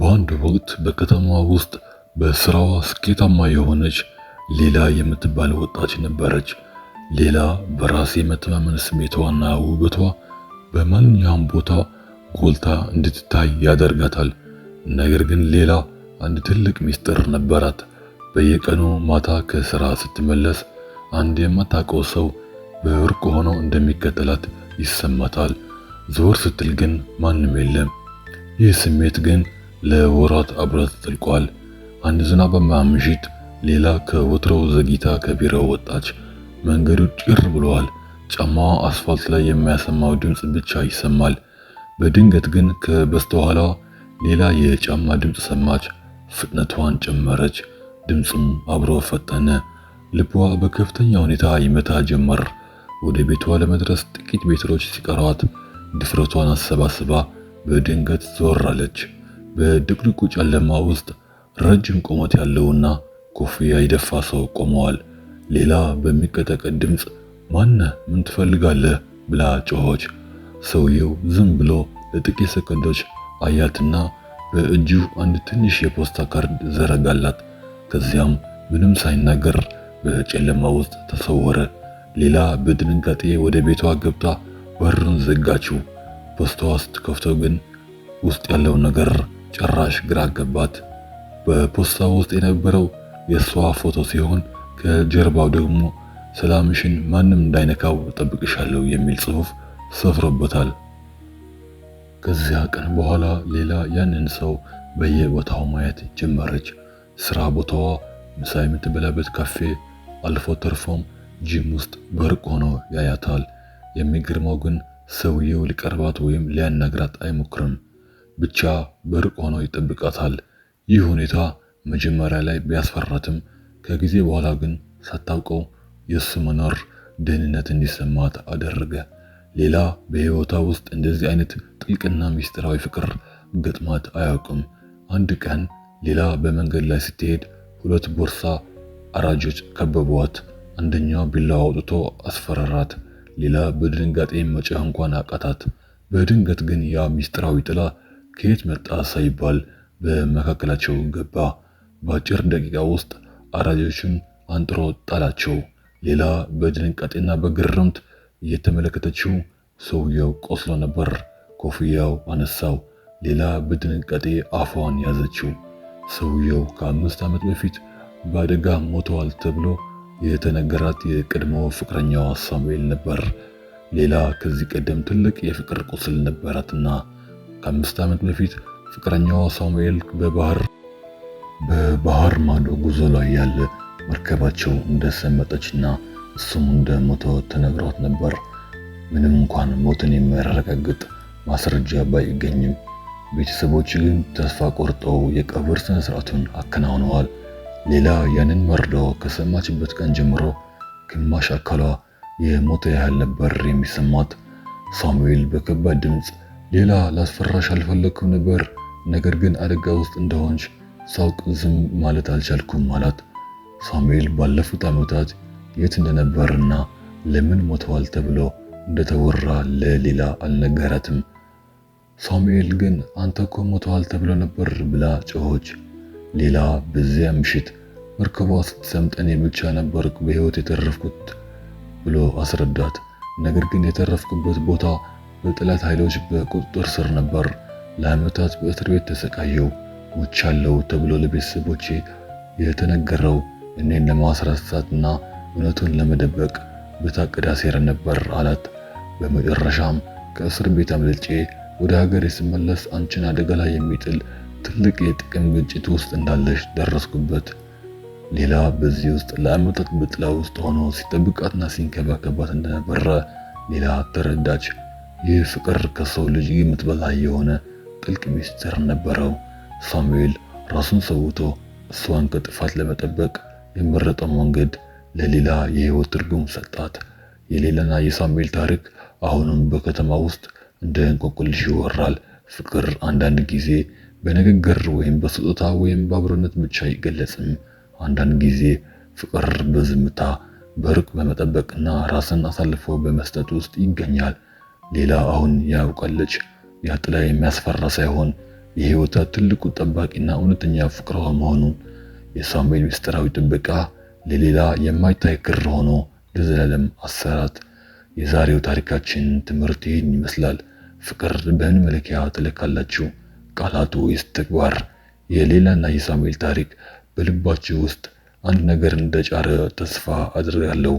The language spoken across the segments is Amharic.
በአንድ ወቅት በከተማዋ ውስጥ በስራዋ ስኬታማ የሆነች ሌላ የምትባል ወጣት ነበረች። ሌላ በራስ የመተማመን ስሜቷና ውበቷ በማንኛውም ቦታ ጎልታ እንድትታይ ያደርጋታል። ነገር ግን ሌላ አንድ ትልቅ ሚስጥር ነበራት። በየቀኑ ማታ ከስራ ስትመለስ አንድ የማታውቀው ሰው በሩቅ ሆኖ እንደሚከተላት ይሰማታል። ዞር ስትል ግን ማንም የለም። ይህ ስሜት ግን ለወራት አብሯት ዘልቋል። አንድ ዝናባማ ምሽት ሌላ ከወትሮው ዘግይታ ከቢሮው ወጣች። መንገዱ ጭር ብሏል። ጫማዋ አስፋልት ላይ የሚያሰማው ድምፅ ብቻ ይሰማል። በድንገት ግን ከበስተኋላ ሌላ የጫማ ድምፅ ሰማች። ፍጥነቷን ጨመረች። ድምፁም አብሮ ፈጠነ። ልቧ በከፍተኛ ሁኔታ ይመታ ጀመር። ወደ ቤቷ ለመድረስ ጥቂት ሜትሮች ሲቀሯት ድፍረቷን አሰባስባ በድንገት ዞር አለች። በድቅድቁ ጨለማ ውስጥ ረጅም ቁመት ያለውና ኮፍያ የደፋ ሰው ቆመዋል። ሌላ በሚቀጠቀጥ ድምፅ ማነህ? ምን ትፈልጋለህ? ብላ ጮኸች። ሰውየው ዝም ብሎ ለጥቂት ሰከንዶች አያትና በእጁ አንድ ትንሽ የፖስታ ካርድ ዘረጋላት። ከዚያም ምንም ሳይናገር በጨለማ ውስጥ ተሰወረ። ሌላ በድንጋጤ ወደ ቤቷ ገብታ በሩን ዘጋችው። ፖስታዋ ስትከፍተው ግን ውስጥ ያለው ነገር ጭራሽ ግራ ገባት። በፖስታው ውስጥ የነበረው የሷ ፎቶ ሲሆን ከጀርባው ደግሞ ሰላምሽን ማንም እንዳይነካው እጠብቅሻለሁ የሚል ጽሑፍ ሰፍሮበታል። ከዚያ ቀን በኋላ ሌላ ያንን ሰው በየቦታው ማየት ጀመረች። ስራ ቦታዋ፣ ምሳ የምትበላበት ካፌ፣ አልፎ ተርፎም ጂም ውስጥ በሩቅ ሆኖ ያያታል። የሚገርመው ግን ሰውየው ሊቀርባት ወይም ሊያናግራት አይሞክርም። ብቻ በሩቅ ሆኖ ይጠብቃታል። ይህ ሁኔታ መጀመሪያ ላይ ቢያስፈራትም ከጊዜ በኋላ ግን ሳታውቀው የሱ መኖር ደህንነት እንዲሰማት አደረገ። ሌላ በህይወቷ ውስጥ እንደዚህ አይነት ጥልቅና ሚስጥራዊ ፍቅር ገጥማት አያውቅም። አንድ ቀን ሌላ በመንገድ ላይ ስትሄድ ሁለት ቦርሳ አራጆች ከበቧት። አንደኛው ቢላዋ አውጥቶ አስፈራራት። ሌላ በድንጋጤ መጮህ እንኳን አቃታት። በድንገት ግን ያ ሚስጥራዊ ጥላ ከየት መጣ ሳይባል በመካከላቸው ገባ። በአጭር ደቂቃ ውስጥ አራጆቹን አንጥሮ ጣላቸው። ሌላ በድንጋጤና በግርምት እየተመለከተችው ሰውየው ቆስሎ ነበር። ኮፍያው አነሳው። ሌላ በድንጋጤ አፏን ያዘችው። ሰውየው ከ5 ዓመት በፊት በአደጋ ሞተዋል ተብሎ የተነገራት የቀድሞ ፍቅረኛዋ ሳሙኤል ነበር። ሌላ ከዚህ ቀደም ትልቅ የፍቅር ቁስል ነበራትና ከ5 ዓመት በፊት ፍቅረኛዋ ሳሙኤል በባህር ማዶ ጉዞ ላይ ያለ መርከባቸው እንደሰመጠችና እሱም እንደሞተ ተነግሯት ነበር። ምንም እንኳን ሞትን የሚያረጋግጥ ማስረጃ ባይገኝም ቤተሰቦች ግን ተስፋ ቆርጠው የቀብር ስነ ስርዓቱን አከናውነዋል። ሌላ ያንን መርዶ ከሰማችበት ቀን ጀምሮ ግማሽ አካሏ የሞተ ያህል ነበር የሚሰማት። ሳሙኤል በከባድ ድምፅ ሌላ ላስፈራሽ አልፈለግኩም ነበር፣ ነገር ግን አደጋ ውስጥ እንደሆንሽ ሳውቅ ዝም ማለት አልቻልኩም አላት። ሳሙኤል ባለፉት ዓመታት የት እንደነበርና ለምን ሞተዋል ተብሎ እንደተወራ ለሌላ አልነገራትም። ሳሙኤል ግን አንተ እኮ ሞተዋል ተብሎ ነበር ብላ ጮኸች። ሌላ በዚያ ምሽት መርከቧ ስትሰምጥ እኔ ብቻ ነበርኩ በሕይወት የተረፍኩት ብሎ አስረዳት። ነገር ግን የተረፍኩበት ቦታ በጠላት ኃይሎች በቁጥጥር ስር ነበር። ለዓመታት በእስር ቤት ተሰቃየው ሞቻለሁ ተብሎ ለቤተሰቦቼ የተነገረው እኔን ለማስረሳትና እውነቱን ለመደበቅ በታቀደ ሴራ ነበር አላት። በመጨረሻም ከእስር ቤት አምልጬ ወደ ሀገሬ ስመለስ አንቺን አደጋ ላይ የሚጥል ትልቅ የጥቅም ግጭት ውስጥ እንዳለሽ ደረስኩበት። ሌላ በዚህ ውስጥ ለዓመታት በጥላ ውስጥ ሆኖ ሲጠብቃትና ሲንከባከባት እንደነበረ ሌላ ተረዳች። ይህ ፍቅር ከሰው ልጅ ግምት በላይ የሆነ ጥልቅ ሚስጥር ነበረው። ሳሙኤል ራሱን ሰውቶ እሷን ከጥፋት ለመጠበቅ የመረጠው መንገድ ለሌላ የህይወት ትርጉም ሰጣት። የሌላና የሳሙኤል ታሪክ አሁንም በከተማ ውስጥ እንደ እንቆቅልሽ ይወራል። ፍቅር አንዳንድ ጊዜ በንግግር ወይም በስጦታ ወይም በአብሮነት ብቻ አይገለጽም። አንዳንድ ጊዜ ፍቅር በዝምታ በሩቅ በመጠበቅና ራስን አሳልፎ በመስጠት ውስጥ ይገኛል። ሌላ አሁን ያውቃለች። ያ ጥላ የሚያስፈራ ሳይሆን የሕይወቷ ትልቁ ጠባቂና እውነተኛ ፍቅሯ መሆኑን፣ የሳሙኤል ምስጢራዊ ጥበቃ ለሌላ የማይታይ ክር ሆኖ ለዘላለም አሰራት። የዛሬው ታሪካችን ትምህርት ይህን ይመስላል። ፍቅር በምን መለኪያ ትለካላችሁ? ቃላቱ ወይስ ተግባር? የሌላና የሳሙኤል ታሪክ በልባችሁ ውስጥ አንድ ነገር እንደጫረ ተስፋ አድርጋለሁ።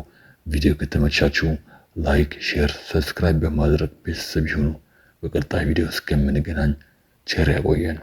ቪዲዮ ከተመቻችሁ ላይክ፣ ሼር፣ ሰብስክራይብ በማድረግ ቤተሰብ ይሁኑ። በቀጣይ ቪዲዮ እስከምንገናኝ ቸር ያቆየን።